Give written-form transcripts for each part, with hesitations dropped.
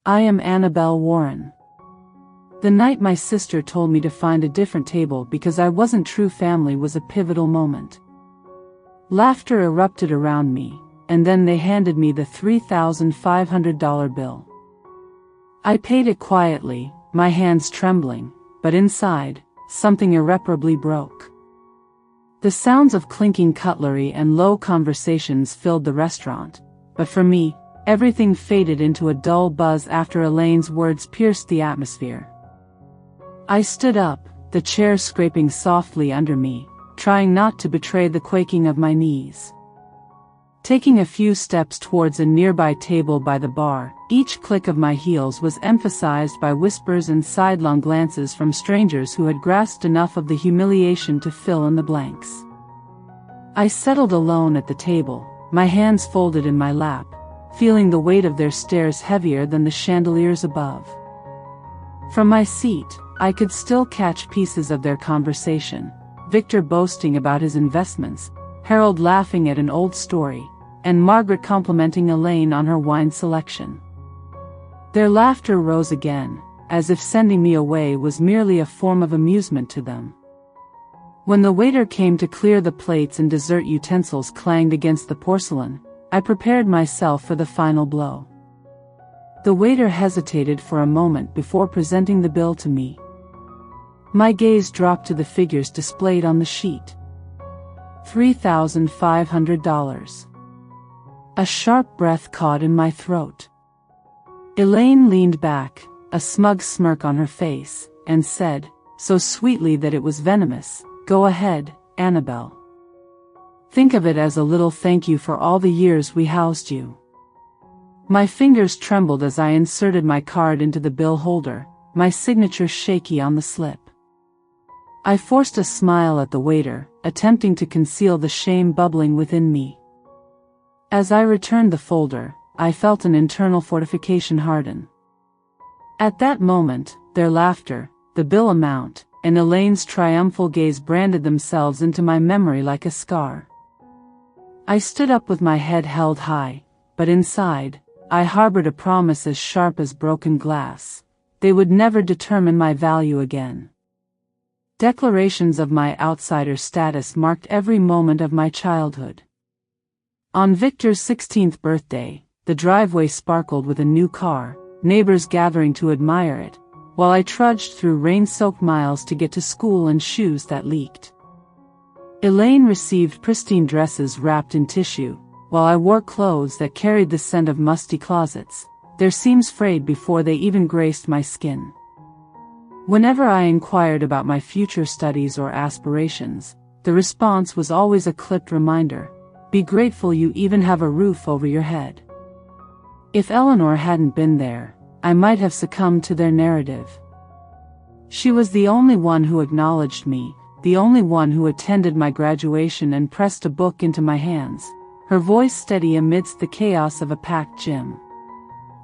I am Annabelle Warren. The night my sister told me to find a different table because I wasn't true family was a pivotal moment. Laughter erupted around me, and then they handed me the $3,500 bill. I paid it quietly, my hands trembling, but inside, something irreparably broke. The sounds of clinking cutlery and low conversations filled the restaurant, but for me, everything faded into a dull buzz after Elaine's words pierced the atmosphere. I stood up, the chair scraping softly under me, trying not to betray the quaking of my knees. Taking a few steps towards a nearby table by the bar, each click of my heels was emphasized by whispers and sidelong glances from strangers who had grasped enough of the humiliation to fill in the blanks. I settled alone at the table, my hands folded in my lap, feeling the weight of their stares heavier than the chandeliers above. From my seat, I could still catch pieces of their conversation, Victor boasting about his investments, Harold laughing at an old story, and Margaret complimenting Elaine on her wine selection. Their laughter rose again, as if sending me away was merely a form of amusement to them. When the waiter came to clear the plates and dessert utensils clanged against the porcelain, I prepared myself for the final blow. The waiter hesitated for a moment before presenting the bill to me. My gaze dropped to the figures displayed on the sheet. $3,500. A sharp breath caught in my throat. Elaine leaned back, a smug smirk on her face, and said, so sweetly that it was venomous, "Go ahead, Annabelle. Think of it as a little thank you for all the years we housed you." My fingers trembled as I inserted my card into the bill holder, my signature shaky on the slip. I forced a smile at the waiter, attempting to conceal the shame bubbling within me. As I returned the folder, I felt an internal fortification harden. At that moment, their laughter, the bill amount, and Elaine's triumphal gaze branded themselves into my memory like a scar. I stood up with my head held high, but inside, I harbored a promise as sharp as broken glass. They would never determine my value again. Declarations of my outsider status marked every moment of my childhood. On Victor's 16th birthday, the driveway sparkled with a new car, neighbors gathering to admire it, while I trudged through rain-soaked miles to get to school in shoes that leaked. Elaine received pristine dresses wrapped in tissue, while I wore clothes that carried the scent of musty closets, their seams frayed before they even graced my skin. Whenever I inquired about my future studies or aspirations, the response was always a clipped reminder, "Be grateful you even have a roof over your head." If Eleanor hadn't been there, I might have succumbed to their narrative. She was the only one who acknowledged me, the only one who attended my graduation and pressed a book into my hands, her voice steady amidst the chaos of a packed gym.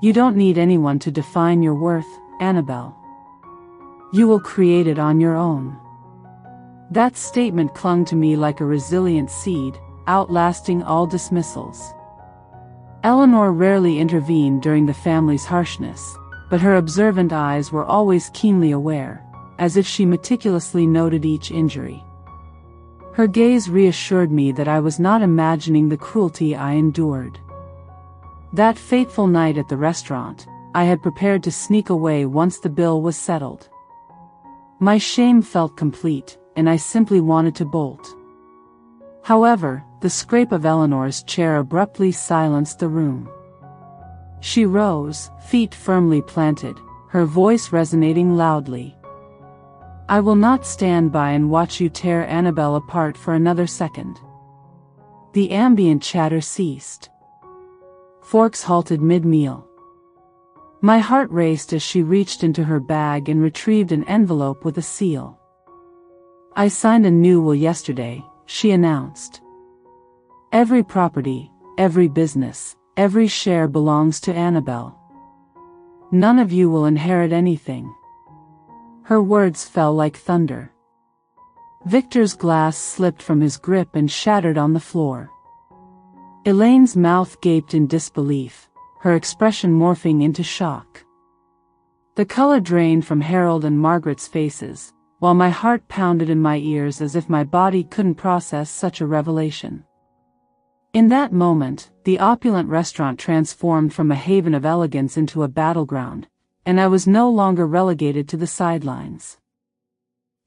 "You don't need anyone to define your worth, Annabelle. You will create it on your own." That statement clung to me like a resilient seed, outlasting all dismissals. Eleanor rarely intervened during the family's harshness, but her observant eyes were always keenly aware, as if she meticulously noted each injury. Her gaze reassured me that I was not imagining the cruelty I endured. That fateful night at the restaurant, I had prepared to sneak away once the bill was settled. My shame felt complete, and I simply wanted to bolt. However, the scrape of Eleanor's chair abruptly silenced the room. She rose, feet firmly planted, her voice resonating loudly. "I will not stand by and watch you tear Annabelle apart for another second." The ambient chatter ceased. Forks halted mid-meal. My heart raced as she reached into her bag and retrieved an envelope with a seal. "I signed a new will yesterday," she announced. "Every property, every business, every share belongs to Annabelle. None of you will inherit anything." Her words fell like thunder. Victor's glass slipped from his grip and shattered on the floor. Elaine's mouth gaped in disbelief, her expression morphing into shock. The color drained from Harold and Margaret's faces, while my heart pounded in my ears as if my body couldn't process such a revelation. In that moment, the opulent restaurant transformed from a haven of elegance into a battleground, and I was no longer relegated to the sidelines.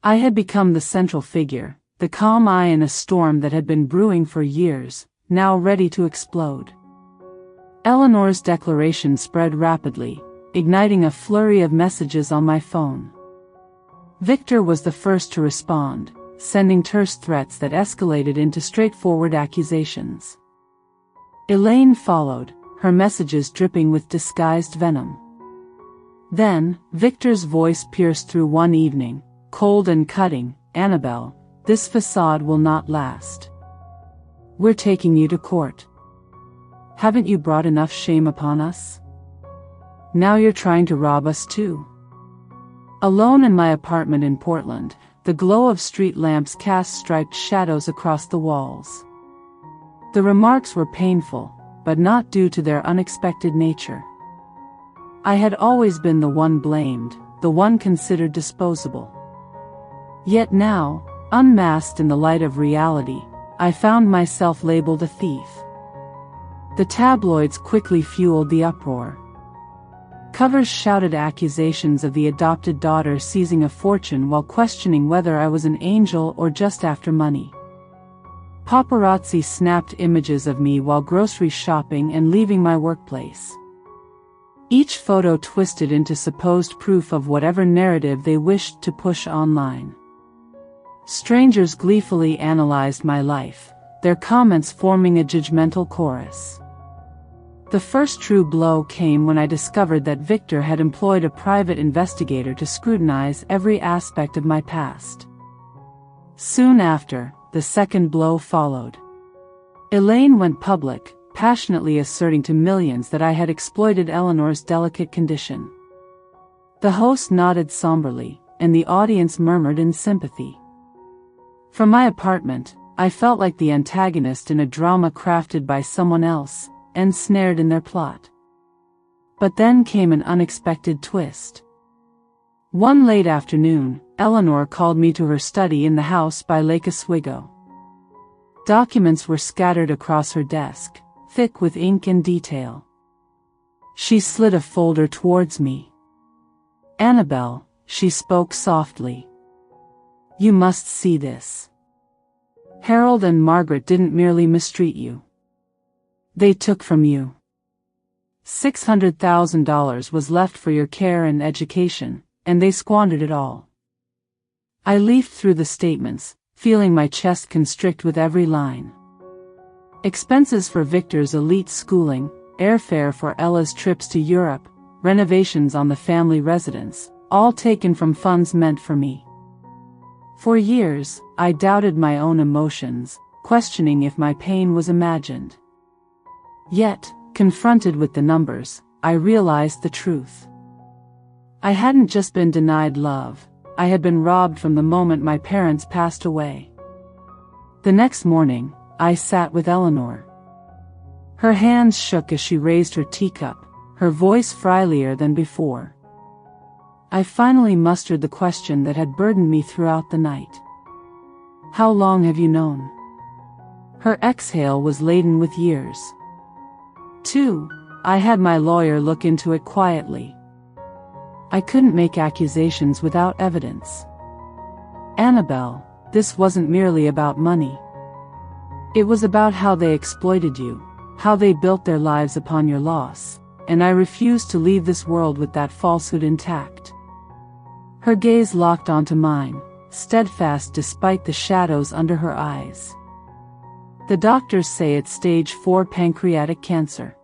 I had become the central figure, the calm eye in a storm that had been brewing for years, now ready to explode. Eleanor's declaration spread rapidly, igniting a flurry of messages on my phone. Victor was the first to respond, sending terse threats that escalated into straightforward accusations. Elaine followed, her messages dripping with disguised venom. Then, Victor's voice pierced through one evening, cold and cutting. "Annabelle, this facade will not last. We're taking you to court. Haven't you brought enough shame upon us? Now you're trying to rob us too." Alone in my apartment in Portland, the glow of street lamps cast striped shadows across the walls. The remarks were painful, but not due to their unexpected nature. I had always been the one blamed, the one considered disposable. Yet now, unmasked in the light of reality, I found myself labeled a thief. The tabloids quickly fueled the uproar. Covers shouted accusations of the adopted daughter seizing a fortune while questioning whether I was an angel or just after money. Paparazzi snapped images of me while grocery shopping and leaving my workplace. Each photo twisted into supposed proof of whatever narrative they wished to push online. Strangers gleefully analyzed my life, their comments forming a judgmental chorus. The first true blow came when I discovered that Victor had employed a private investigator to scrutinize every aspect of my past. Soon after, the second blow followed. Elaine went public, passionately asserting to millions that I had exploited Eleanor's delicate condition. The host nodded somberly, and the audience murmured in sympathy. From my apartment, I felt like the antagonist in a drama crafted by someone else, ensnared in their plot. But then came an unexpected twist. One late afternoon, Eleanor called me to her study in the house by Lake Oswego. Documents were scattered across her desk, thick with ink and detail. She slid a folder towards me. "Annabelle," she spoke softly. "You must see this. Harold and Margaret didn't merely mistreat you. They took from you. $600,000 was left for your care and education, and they squandered it all." I leafed through the statements, feeling my chest constrict with every line. Expenses for Victor's elite schooling, airfare for Ella's trips to Europe, renovations on the family residence, all taken from funds meant for me. For years, I doubted my own emotions, questioning if my pain was imagined. Yet, confronted with the numbers, I realized the truth. I hadn't just been denied love, I had been robbed from the moment my parents passed away. The next morning, I sat with Eleanor. Her hands shook as she raised her teacup, her voice frilier than before. I finally mustered the question that had burdened me throughout the night. "How long have you known?" Her exhale was laden with years. 2. I had my lawyer look into it quietly. I couldn't make accusations without evidence. "Annabelle, this wasn't merely about money. It was about how they exploited you, how they built their lives upon your loss, and I refused to leave this world with that falsehood intact." Her gaze locked onto mine, steadfast despite the shadows under her eyes. "The doctors say it's stage 4 pancreatic cancer.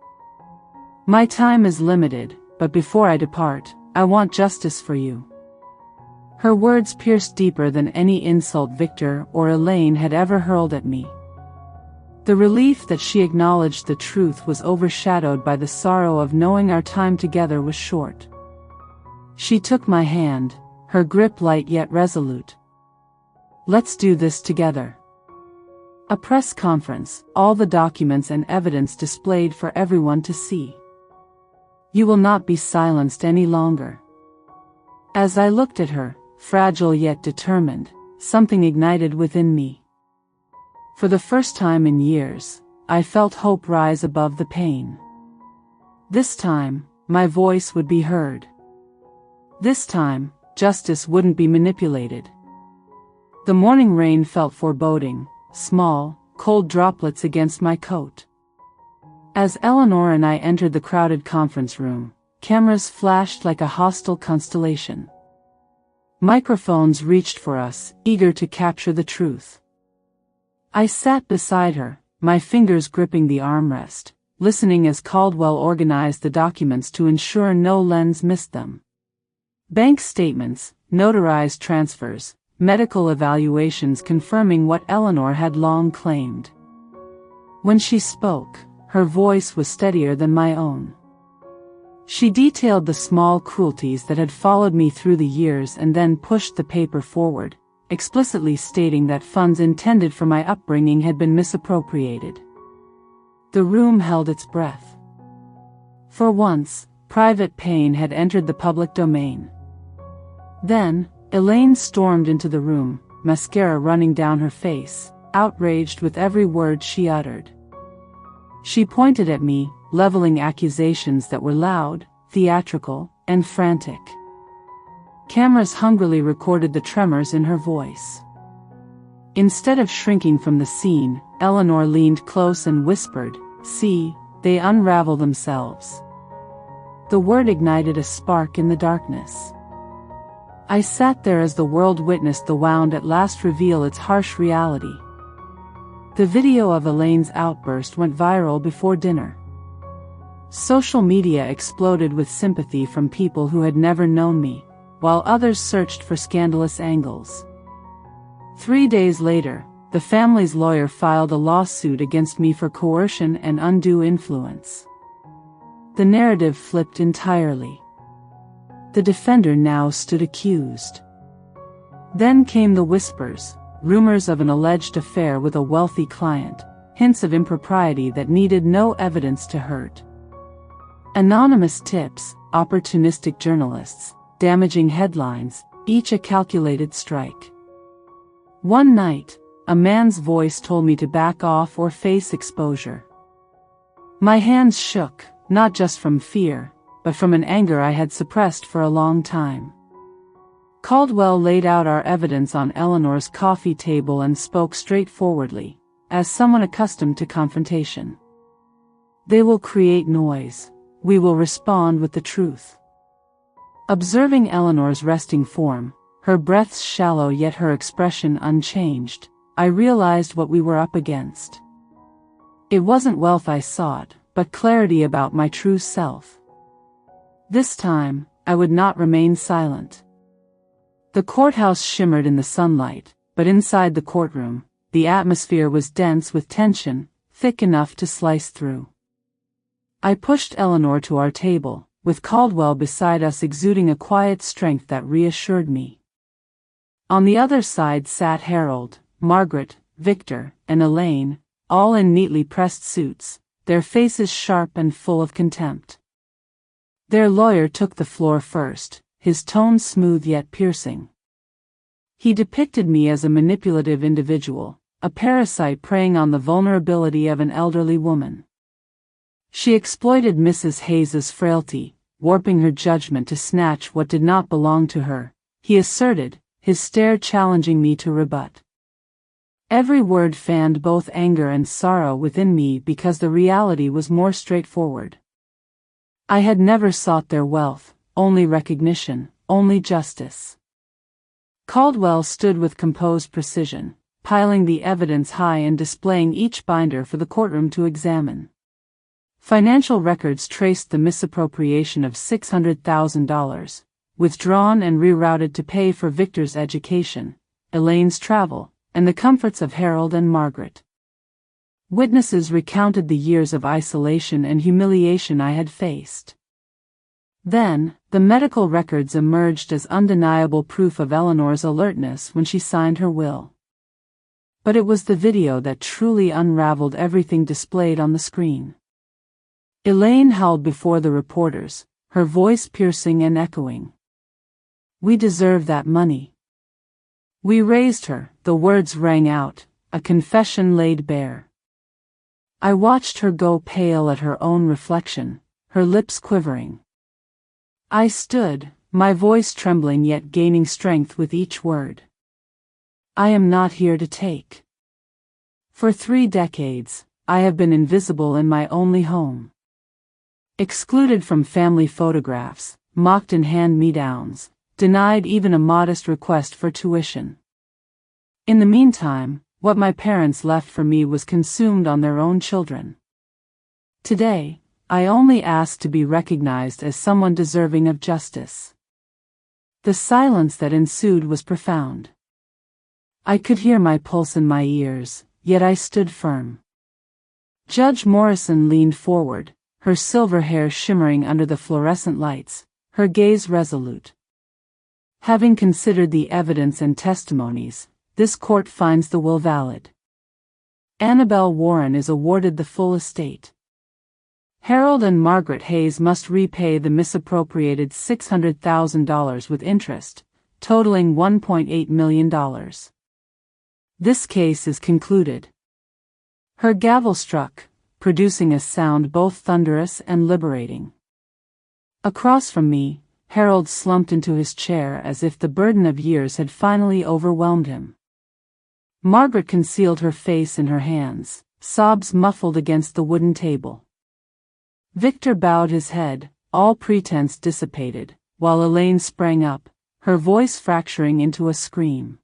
My time is limited, but before I depart, I want justice for you." Her words pierced deeper than any insult Victor or Elaine had ever hurled at me. The relief that she acknowledged the truth was overshadowed by the sorrow of knowing our time together was short. She took my hand, her grip light yet resolute. "Let's do this together." A press conference, all the documents and evidence displayed for everyone to see. "You will not be silenced any longer. As I looked at her, fragile yet determined, something ignited within me. For the first time in years, I felt hope rise above the pain. This time, my voice would be heard. This time, justice wouldn't be manipulated. The morning rain felt foreboding, small, cold droplets against my coat. As Eleanor and I entered the crowded conference room, cameras flashed like a hostile constellation. Microphones reached for us, eager to capture the truth. I sat beside her, my fingers gripping the armrest, listening as Caldwell organized the documents to ensure no lens missed them. Bank statements, notarized transfers, medical evaluations confirming what Eleanor had long claimed. When she spoke, her voice was steadier than my own. She detailed the small cruelties that had followed me through the years and then pushed the paper forward, explicitly stating that funds intended for my upbringing had been misappropriated. The room held its breath. For once, private pain had entered the public domain. Then, Elaine stormed into the room, mascara running down her face, outraged with every word she uttered. She pointed at me, leveling accusations that were loud, theatrical, and frantic. Cameras hungrily recorded the tremors in her voice. Instead of shrinking from the scene, Eleanor leaned close and whispered, "See, they unravel themselves." The word ignited a spark in the darkness. I sat there as the world witnessed the wound at last reveal its harsh reality. The video of Elaine's outburst went viral before dinner. Social media exploded with sympathy from people who had never known me, while others searched for scandalous angles. 3 days later, the family's lawyer filed a lawsuit against me for coercion and undue influence. The narrative flipped entirely. The defender now stood accused. Then came the whispers, rumors of an alleged affair with a wealthy client, hints of impropriety that needed no evidence to hurt. Anonymous tips, opportunistic journalists, damaging headlines, each a calculated strike. One night, a man's voice told me to back off or face exposure. My hands shook, not just from fear, but from an anger I had suppressed for a long time. Caldwell laid out our evidence on Eleanor's coffee table and spoke straightforwardly, as someone accustomed to confrontation. "They will create noise. We will respond with the truth." Observing Eleanor's resting form, her breaths shallow yet her expression unchanged, I realized what we were up against. It wasn't wealth I sought, but clarity about my true self. This time, I would not remain silent. The courthouse shimmered in the sunlight, but inside the courtroom, the atmosphere was dense with tension, thick enough to slice through. I pushed Eleanor to our table, with Caldwell beside us exuding a quiet strength that reassured me. On the other side sat Harold, Margaret, Victor, and Elaine, all in neatly pressed suits, their faces sharp and full of contempt. Their lawyer took the floor first, his tone smooth yet piercing. He depicted me as a manipulative individual, a parasite preying on the vulnerability of an elderly woman. She exploited Mrs. Hayes's frailty, warping her judgment to snatch what did not belong to her, he asserted, his stare challenging me to rebut. Every word fanned both anger and sorrow within me because the reality was more straightforward. I had never sought their wealth, only recognition, only justice. Caldwell stood with composed precision, piling the evidence high and displaying each binder for the courtroom to examine. Financial records traced the misappropriation of $600,000, withdrawn and rerouted to pay for Victor's education, Elaine's travel, and the comforts of Harold and Margaret. Witnesses recounted the years of isolation and humiliation I had faced. Then, the medical records emerged as undeniable proof of Eleanor's alertness when she signed her will. But it was the video that truly unraveled everything displayed on the screen. Elaine howled before the reporters, her voice piercing and echoing. We deserve that money. We raised her, the words rang out, a confession laid bare. I watched her go pale at her own reflection, her lips quivering. I stood, my voice trembling yet gaining strength with each word. I am not here to take. For 3 decades, I have been invisible in my only home. Excluded from family photographs, mocked in hand-me-downs, denied even a modest request for tuition. In the meantime, what my parents left for me was consumed on their own children. Today, I only ask to be recognized as someone deserving of justice. The silence that ensued was profound. I could hear my pulse in my ears, yet I stood firm. Judge Morrison leaned forward, her silver hair shimmering under the fluorescent lights, her gaze resolute. Having considered the evidence and testimonies, this court finds the will valid. Annabelle Warren is awarded the full estate. Harold and Margaret Hayes must repay the misappropriated $600,000 with interest, totaling $1.8 million. This case is concluded. Her gavel struck, producing a sound both thunderous and liberating. Across from me, Harold slumped into his chair as if the burden of years had finally overwhelmed him. Margaret concealed her face in her hands, sobs muffled against the wooden table. Victor bowed his head, all pretense dissipated, while Elaine sprang up, her voice fracturing into a scream.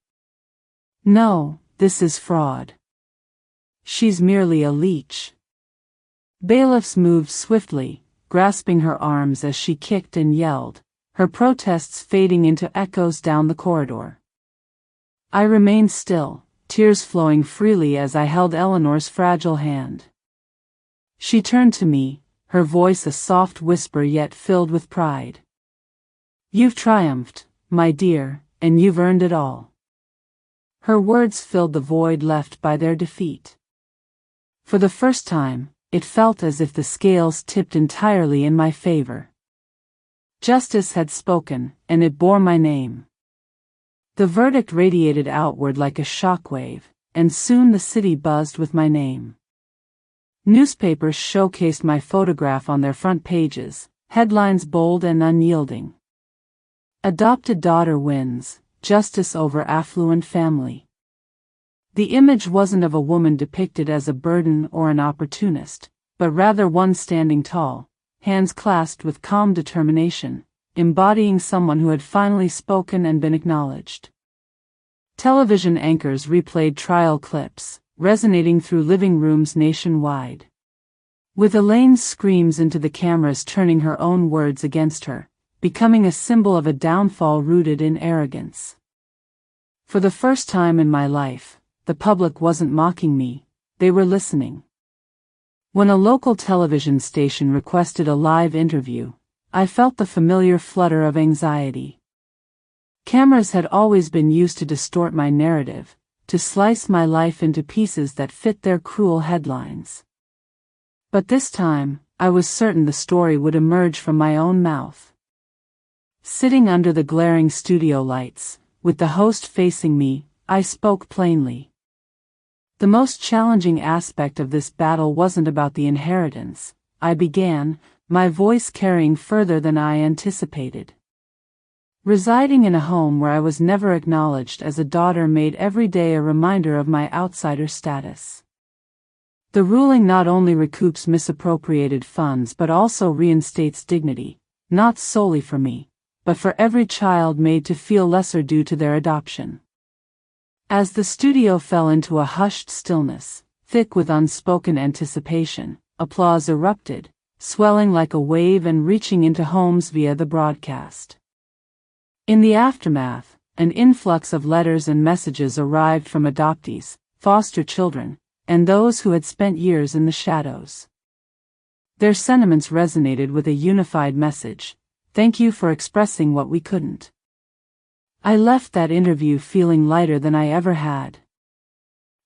No, this is fraud. She's merely a leech. Bailiffs moved swiftly, grasping her arms as she kicked and yelled, her protests fading into echoes down the corridor. I remained still, tears flowing freely as I held Eleanor's fragile hand. She turned to me, her voice a soft whisper yet filled with pride. You've triumphed, my dear, and you've earned it all. Her words filled the void left by their defeat. For the first time, it felt as if the scales tipped entirely in my favor. Justice had spoken, and it bore my name. The verdict radiated outward like a shockwave, and soon the city buzzed with my name. Newspapers showcased my photograph on their front pages, headlines bold and unyielding. Adopted daughter wins, justice over affluent family. The image wasn't of a woman depicted as a burden or an opportunist, but rather one standing tall, hands clasped with calm determination, embodying someone who had finally spoken and been acknowledged. Television anchors replayed trial clips, resonating through living rooms nationwide. With Elaine's screams into the cameras turning her own words against her, becoming a symbol of a downfall rooted in arrogance. For the first time in my life, the public wasn't mocking me, they were listening. When a local television station requested a live interview, I felt the familiar flutter of anxiety. Cameras had always been used to distort my narrative, to slice my life into pieces that fit their cruel headlines. But this time, I was certain the story would emerge from my own mouth. Sitting under the glaring studio lights, with the host facing me, I spoke plainly. The most challenging aspect of this battle wasn't about the inheritance, I began, my voice carrying further than I anticipated. Residing in a home where I was never acknowledged as a daughter made every day a reminder of my outsider status. The ruling not only recoups misappropriated funds but also reinstates dignity, not solely for me, but for every child made to feel lesser due to their adoption. As the studio fell into a hushed stillness, thick with unspoken anticipation, applause erupted, swelling like a wave and reaching into homes via the broadcast. In the aftermath, an influx of letters and messages arrived from adoptees, foster children, and those who had spent years in the shadows. Their sentiments resonated with a unified message: thank you for expressing what we couldn't. I left that interview feeling lighter than I ever had.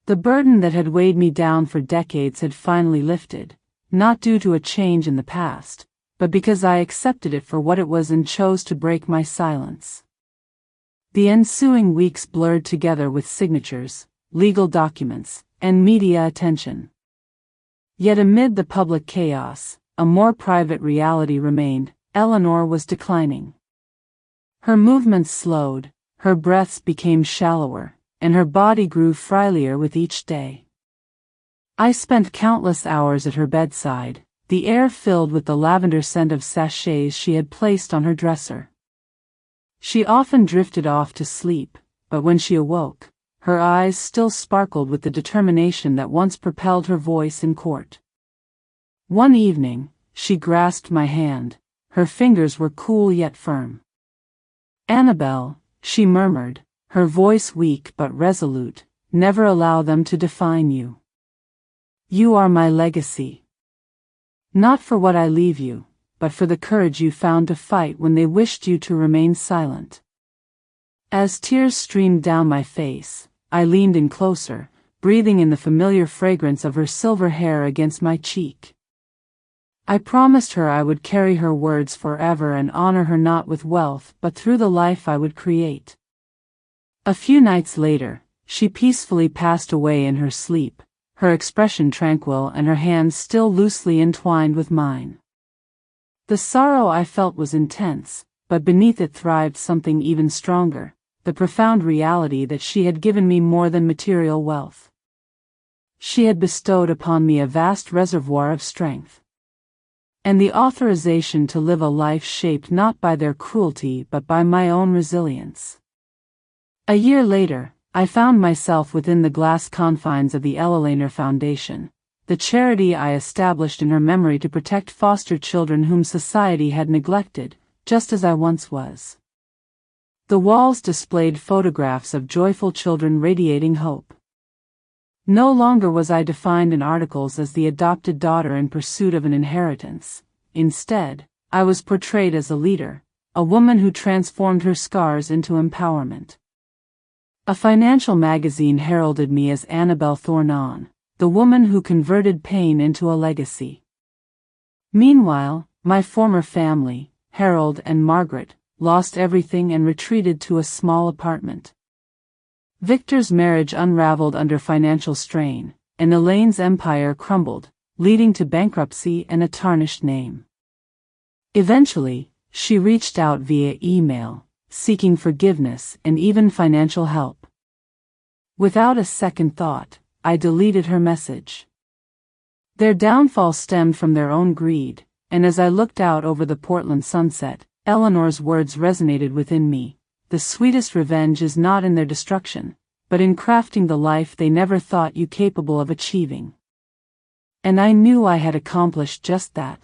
The burden that had weighed me down for decades had finally lifted, not due to a change in the past, but because I accepted it for what it was and chose to break my silence. The ensuing weeks blurred together with signatures, legal documents, and media attention. Yet amid the public chaos, a more private reality remained. Eleanor was declining. Her movements slowed, her breaths became shallower, and her body grew frilier with each day. I spent countless hours at her bedside, the air filled with the lavender scent of sachets she had placed on her dresser. She often drifted off to sleep, but when she awoke, her eyes still sparkled with the determination that once propelled her voice in court. One evening, she grasped my hand. Her fingers were cool yet firm. "Annabelle," she murmured, her voice weak but resolute, "never allow them to define you. You are my legacy. Not for what I leave you, but for the courage you found to fight when they wished you to remain silent." As tears streamed down my face, I leaned in closer, breathing in the familiar fragrance of her silver hair against my cheek. I promised her I would carry her words forever and honor her not with wealth but through the life I would create. A few nights later, she peacefully passed away in her sleep, her expression tranquil and her hands still loosely entwined with mine. The sorrow I felt was intense, but beneath it thrived something even stronger, the profound reality that she had given me more than material wealth. She had bestowed upon me a vast reservoir of strength, and the authorization to live a life shaped not by their cruelty but by my own resilience. A year later, I found myself within the glass confines of the Elaine Foundation, the charity I established in her memory to protect foster children whom society had neglected, just as I once was. The walls displayed photographs of joyful children radiating hope. No longer was I defined in articles as the adopted daughter in pursuit of an inheritance. Instead, I was portrayed as a leader, a woman who transformed her scars into empowerment. A financial magazine heralded me as Annabelle Thornon, the woman who converted pain into a legacy. Meanwhile, my former family, Harold and Margaret, lost everything and retreated to a small apartment. Victor's marriage unraveled under financial strain, and Elaine's empire crumbled, leading to bankruptcy and a tarnished name. Eventually, she reached out via email, seeking forgiveness and even financial help. Without a second thought, I deleted her message. Their downfall stemmed from their own greed, and as I looked out over the Portland sunset, Eleanor's words resonated within me. The sweetest revenge is not in their destruction, but in crafting the life they never thought you capable of achieving. And I knew I had accomplished just that.